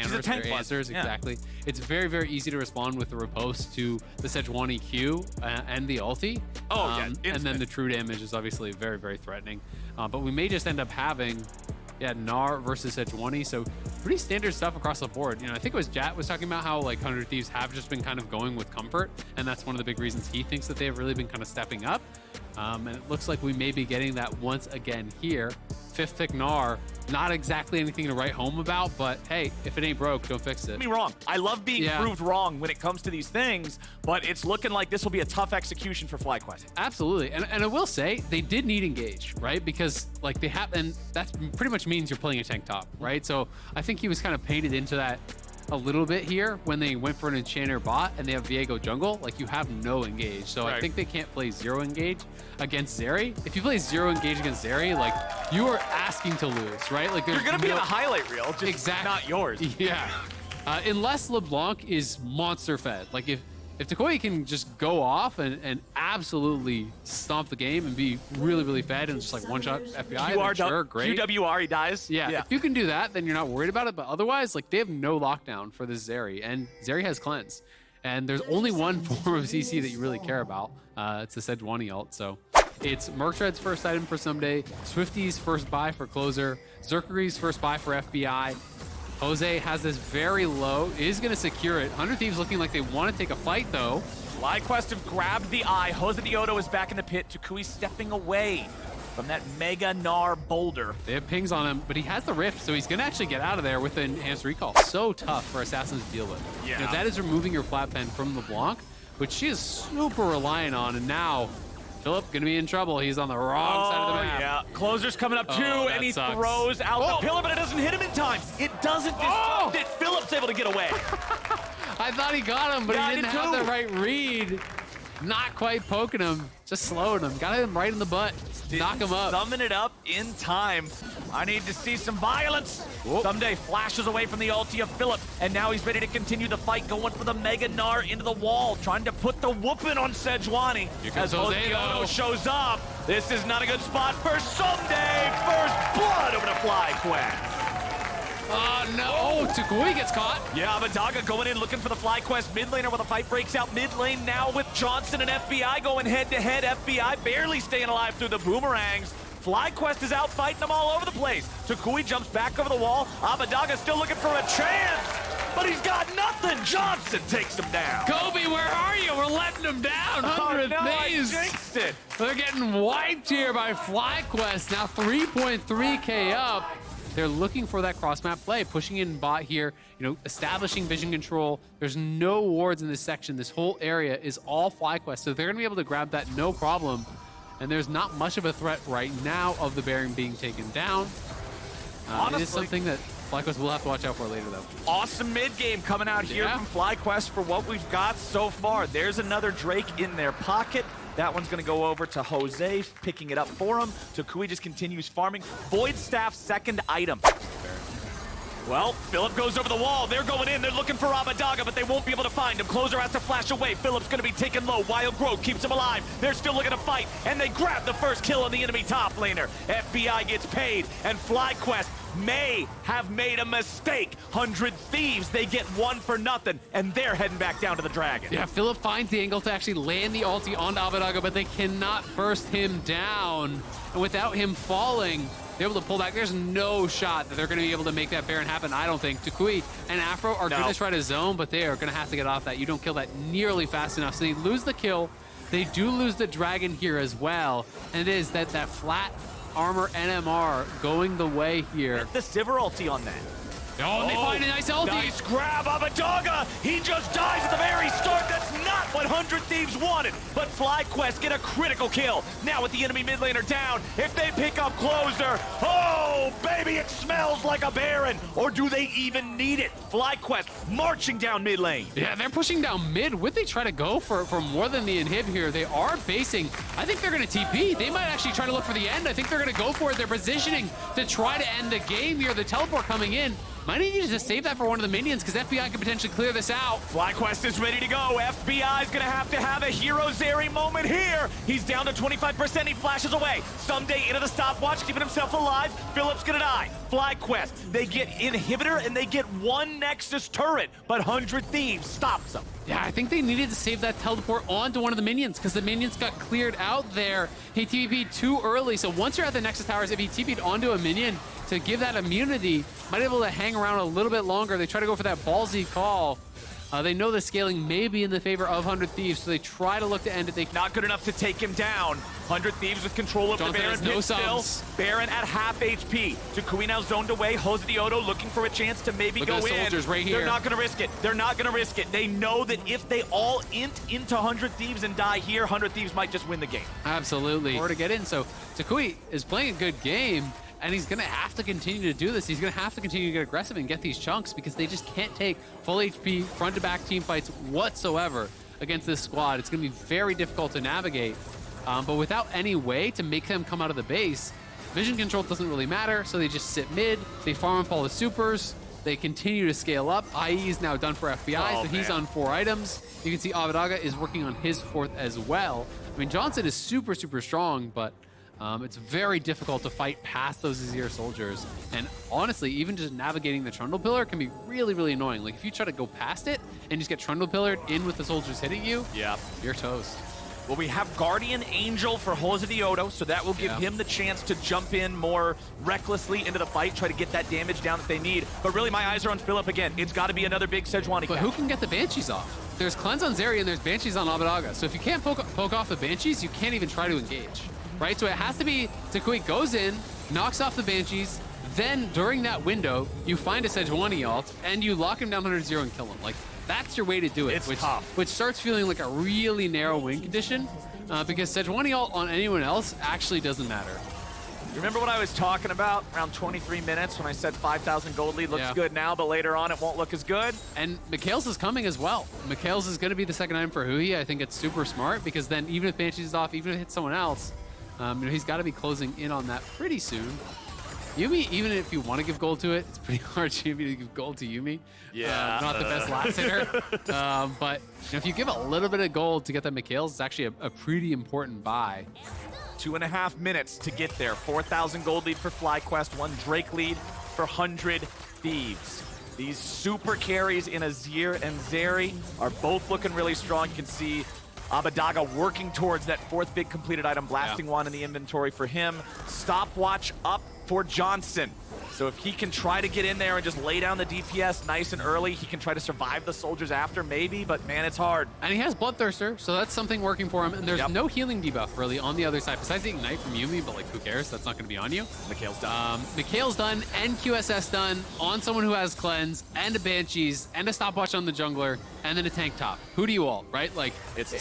hammers, their answers, exactly. It's very, very easy to respond with the riposte to the Sejuani Q and the ulti. And then the true damage is obviously very, very threatening. But we may just end up having, Gnar versus Sejuani, so pretty standard stuff across the board. You know, I think it was Jat was talking about how like 100 Thieves have just been kind of going with comfort, and that's one of the big reasons he thinks that they've really been kind of stepping up. And it looks like we may be getting that once again here. 5th pick Gnar, not exactly anything to write home about, but hey, if it ain't broke, don't fix it. Don't get me wrong. I love being proved wrong when it comes to these things, but it's looking like this will be a tough execution for FlyQuest. Absolutely, and I will say they did need engage, right? Because like they have, and that pretty much means you're playing a tank top, right? So I think he was kind of painted into that a little bit here when they went for an enchanter bot and they have Viego jungle. Like, you have no engage, so I think they can't play 0 engage against Zeri. If you play 0 engage against Zeri, like, you are asking to lose, right? Like, you're gonna be in a highlight reel, just not yours. Yeah, unless LeBlanc is monster fed. Like, if Takoya can just go off and absolutely stomp the game and be really, really fed and just like one-shot FBI, then sure, great. QWR, he dies. Yeah, if you can do that, then you're not worried about it. But otherwise, like, they have no lockdown for this Zeri, and Zeri has cleanse. And there's only one form of CC that you really care about. It's the Sejuani ult. So it's Merctread's first item for Someday, Swifty's first buy for Closer, Zerkari's first buy for FBI. Jose has this very low, is going to secure it. 100 Thieves looking like they want to take a fight, though. FlyQuest have grabbed the eye. Jose Diodo is back in the pit. Takui stepping away from that Mega Gnar boulder. They have pings on him, but he has the Rift, so he's going to actually get out of there with an enhanced recall. So tough for Assassins to deal with. Yeah. You know, that is removing your flat pen from LeBlanc, which she is super reliant on, and now Philip gonna be in trouble. He's on the wrong side of the map. Yeah, Closer's coming up too, and he throws out the pillar, but it doesn't hit him in time. It doesn't disrupt it. Philip's able to get away. I thought he got him, but he didn't have the right read. Not quite poking him, just slowing him. Got him right in the butt. Knock him up. Summon it up in time. I need to see some violence. Someday flashes away from the ulti of Philip, and now he's ready to continue the fight, going for the Mega Gnar into the wall, trying to put the whooping on Sejuani. As Jose Diodo shows up, this is not a good spot for Someday. First blood over to FlyQuest. No, Takui gets caught. Yeah, Abadaga going in looking for the FlyQuest mid laner while the fight breaks out mid lane now with Johnson and FBI going head to head. FBI barely staying alive through the boomerangs. FlyQuest is out fighting them all over the place. Takui jumps back over the wall. Abadaga still looking for a chance, but he's got nothing. Johnson takes him down. Kobe, where are you? We're letting him down. 100 Thieves. I jinxed it. They're getting wiped here by FlyQuest. Now 3.3k up. They're looking for that cross-map play, pushing in bot here, you know, establishing vision control. There's no wards in this section. This whole area is all FlyQuest, so they're going to be able to grab that no problem. And there's not much of a threat right now of the Baron being taken down. Honestly, it is something that FlyQuest will have to watch out for later, though. Awesome mid-game coming out here from FlyQuest for what we've got so far. There's another Drake in their pocket. That one's going to go over to Jose, picking it up for him. Takui just continues farming. Void Staff's second item. Well, Philip goes over the wall. They're going in. They're looking for Abadaga, but they won't be able to find him. Closer has to flash away. Philip's going to be taken low. Wild Growth keeps him alive. They're still looking to fight, and they grab the first kill on the enemy top laner. FBI gets paid, and FlyQuest may have made a mistake. 100 Thieves, they get 1 for nothing, and they're heading back down to the Dragon. Yeah, Philip finds the angle to actually land the ulti on Abadaga, but they cannot burst him down. And without him falling, they're able to pull back. There's no shot that they're going to be able to make that Baron happen, I don't think. Takui and Afro are going to try to zone, but they are going to have to get off that. You don't kill that nearly fast enough. So they lose the kill. They do lose the Dragon here as well. And it is that flat armor NMR going the way here. The Sivir ulti on that. Oh, and they find a nice ulti. Nice grab, Abadaga. He just dies at the very start. That's not what 100 Thieves wanted. But FlyQuest get a critical kill. Now with the enemy mid laner down, if they pick up Closer, oh, baby, it smells like a Baron. Or do they even need it? FlyQuest marching down mid lane. Yeah, they're pushing down mid. Would they try to go for more than the inhib here? They are basing. I think they're going to TP. They might actually try to look for the end. I think they're going to go for it. They're positioning to try to end the game here. The teleport coming in. might need you to save that for one of the minions, because FBI could potentially clear this out. FlyQuest is ready to go. FBI is going to have a Hero Zeri moment here. He's down to 25%. He flashes away. Someday into the stopwatch, keeping himself alive. Philip's going to die. FlyQuest, they get Inhibitor and they get one Nexus turret, but 100 Thieves stops them. Yeah, I think they needed to save that teleport onto one of the minions, because the minions got cleared out there. He TP'd too early, so once you're at the Nexus Towers, if he TP'd onto a minion to give that immunity, might be able to hang around a little bit longer. They try to go for that ballsy call. They know the scaling may be in the favor of 100 Thieves, so they try to look to end it. They Not good enough to take him down. 100 Thieves with control over Johnson Baron. has no subs. Baron at half HP. Tukui now zoned away. Hosdiodo looking for a chance to maybe go at the in. soldiers right here. They're not going to risk it. They're not going to risk it. They know that if they all int into 100 Thieves and die here, 100 Thieves might just win the game. Absolutely. Or to get in. So Tukui is playing a good game, and he's going to have to continue to do this. He's going to have to continue to get aggressive and get these chunks, because they just can't take full HP front-to-back team fights whatsoever against this squad. It's going to be very difficult to navigate. But without any way to make them come out of the base, vision control doesn't really matter, so they just sit mid, they farm up all the supers, they continue to scale up. IE is now done for FBI, so he's on 4 items. You can see Abadaga is working on his 4th as well. I mean, Johnson is super, super strong, but it's very difficult to fight past those Azir soldiers. And honestly, even just navigating the Trundle Pillar can be really, really annoying. Like, if you try to go past it and just get Trundle Pillared in with the soldiers hitting you, you're toast. Well, we have Guardian Angel for Hosdiodo, so that will give him the chance to jump in more recklessly into the fight, try to get that damage down that they need. But really, my eyes are on Philip again. It's got to be another big Sejuani. But who can get the Banshees off? There's Cleanse on Zeri and there's Banshees on Abadaga. So if you can't poke off the Banshees, you can't even try to engage, right? So it has to be Tukui goes in, knocks off the Banshees, then during that window, you find a Sejuani ult, and you lock him down 100-0 and kill him. Like, that's your way to do it. It's tough. Which starts feeling like a really narrow win condition, because Sejuani ult on anyone else actually doesn't matter. Remember what I was talking about around 23 minutes when I said 5,000 gold lead looks good now, but later on it won't look as good? And Mikhail's is coming as well. Mikhail's is going to be the second item for Hui. I think it's super smart, because then even if Banshee's is off, even if it hits someone else, he's got to be closing in on that pretty soon. Yuumi, even if you want to give gold to it, it's pretty hard to give gold to Yuumi. Yeah. Not the best last hitter. But if you give a little bit of gold to get the Mikhails, it's actually a pretty important buy. 2.5 minutes to get there. 4,000 gold lead for FlyQuest, 1 Drake lead for 100 Thieves. These super carries in Azir and Zeri are both looking really strong. You can see Abadaga working towards that 4th big completed item, blasting one in the inventory for him. Stopwatch up for Johnson. So if he can try to get in there and just lay down the DPS nice and early, he can try to survive the soldiers after, maybe, but man, it's hard. And he has Bloodthirster, so that's something working for him. And there's no healing debuff really on the other side, besides the Ignite from Yuumi, but like, who cares? That's not going to be on you. Mikhail's done. Mikhail's done, and QSS done, on someone who has Cleanse, and a Banshees, and a Stopwatch on the jungler, and then a tank top. Who do you ult, right? Like, it's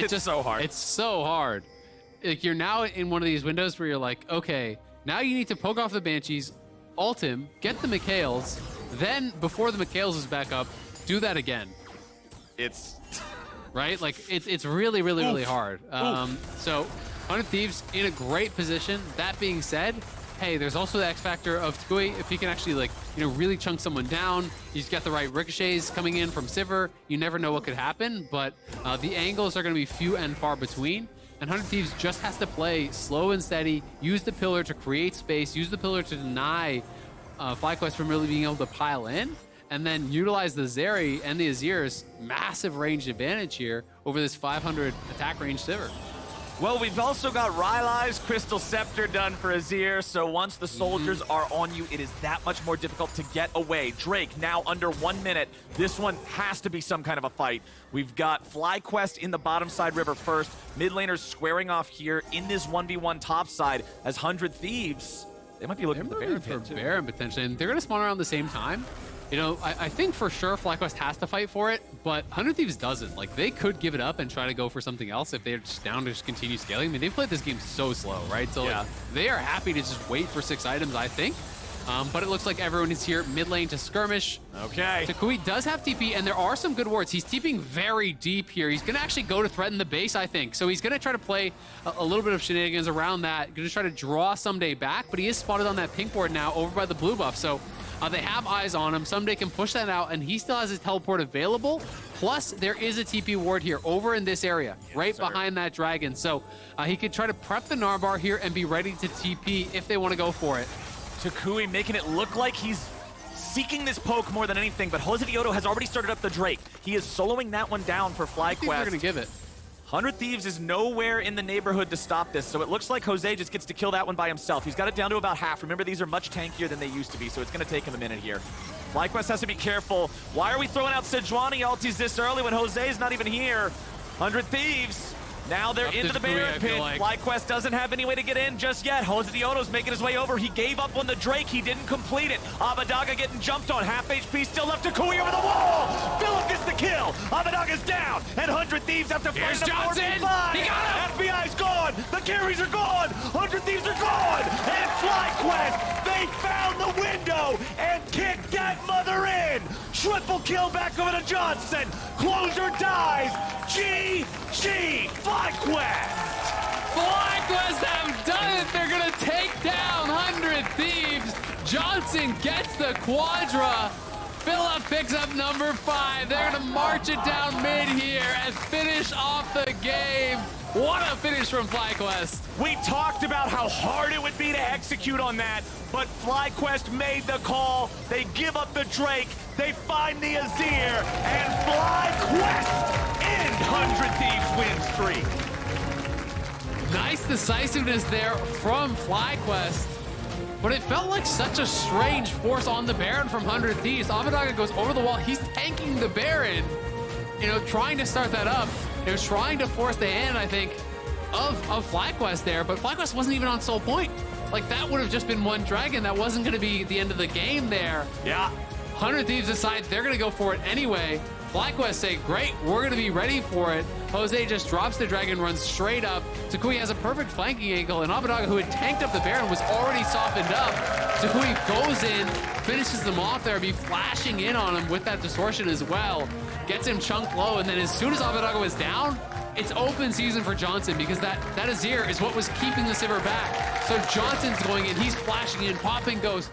just so hard. It's so hard. Like, you're now in one of these windows where you're like, okay, now you need to poke off the Banshees, ult him, get the Mikhails, then before the Mikhails is back up, do that again. It's right? Like, it's really, really, really hard. So 100 Thieves in a great position. That being said, hey, there's also the X factor of Tukui. If he can actually, like, really chunk someone down, he's got the right ricochets coming in from Sivir. You never know what could happen, but the angles are going to be few and far between. And 100 Thieves just has to play slow and steady, use the pillar to create space, use the pillar to deny FlyQuest from really being able to pile in, and then utilize the Zeri and the Azir's massive range advantage here over this 500 attack range Sivir. Well, we've also got Rylai's Crystal Scepter done for Azir, so once the soldiers are on you, it is that much more difficult to get away. Drake now under 1 minute. This one has to be some kind of a fight. We've got FlyQuest in the bottom side river first. Mid laners squaring off here in this 1v1 top side as 100 Thieves. They might be looking for the Baron pit, too. Baron potentially, and they're going to spawn around the same time. I think for sure FlyQuest has to fight for it, but 100 Thieves doesn't. Like, they could give it up and try to go for something else if they're just down to just continue scaling. I mean, they've played this game so slow, right? So like, they are happy to just wait for 6 items, I think. But it looks like everyone is here mid lane to skirmish. Okay. Tukui does have TP, and there are some good wards. He's TPing very deep here. He's going to actually go to threaten the base, I think. So he's going to try to play a little bit of shenanigans around that. Going to try to draw someday back, but he is spotted on that pink ward now over by the blue buff. So They have eyes on him. Someday can push that out, and he still has his teleport available. Plus, there is a TP ward here over in this area, right behind that dragon. So he could try to prep the Narbar here and be ready to TP if they want to go for it. Takui making it look like he's seeking this poke more than anything, but Jose Dioto has already started up the Drake. He is soloing that one down for FlyQuest. I think they're going to give it. 100 Thieves is nowhere in the neighborhood to stop this, so it looks like Jose just gets to kill that one by himself. He's got it down to about half. Remember, these are much tankier than they used to be, so it's going to take him a minute here. FlyQuest has to be careful. Why are we throwing out Sejuani ultis this early when Jose's not even here? 100 Thieves. Now they're into the Baron pit. FlyQuest doesn't have any way to get in just yet. Jose Dioto's making his way over. He gave up on the Drake. He didn't complete it. Abadaga getting jumped on. Half HP still left. Takui over the wall. Philip gets the kill. Abadaga's down. And 100 Thieves have to fight him. Johnson. He got him. FBI's gone. The carries are gone. 100 Thieves are gone. And FlyQuest, they found the window and kicked that mother in. Triple kill back over to Johnson. Closer dies. GG. FlyQuest! FlyQuest have done it! They're gonna take down 100 Thieves! Johnson gets the Quadra! Philip picks up number 5. They're gonna march it down mid here and finish off the game. What a finish from FlyQuest. We talked about how hard it would be to execute on that, but FlyQuest made the call. They give up the Drake, they find the Azir, and FlyQuest end 100 Thieves win streak. Nice decisiveness there from FlyQuest, but it felt like such a strange force on the Baron from 100 Thieves. Abadaga goes over the wall. He's tanking the Baron, trying to start that up. He was trying to force the hand, I think, of FlyQuest there, but FlyQuest wasn't even on soul point. Like, that would have just been one dragon. That wasn't going to be the end of the game there. Yeah. 100 Thieves decide they're going to go for it anyway. FlyQuest say, great, we're going to be ready for it. Jose just drops the dragon, runs straight up. Takui has a perfect flanking angle, and Abadaga, who had tanked up the Baron, was already softened up. Takui goes in, finishes them off there, be flashing in on him with that distortion as well. Gets him chunked low, and then as soon as Abadaga was down, it's open season for Johnson because that Azir is what was keeping the Sivir back. So Johnson's going in, he's flashing in, popping goes.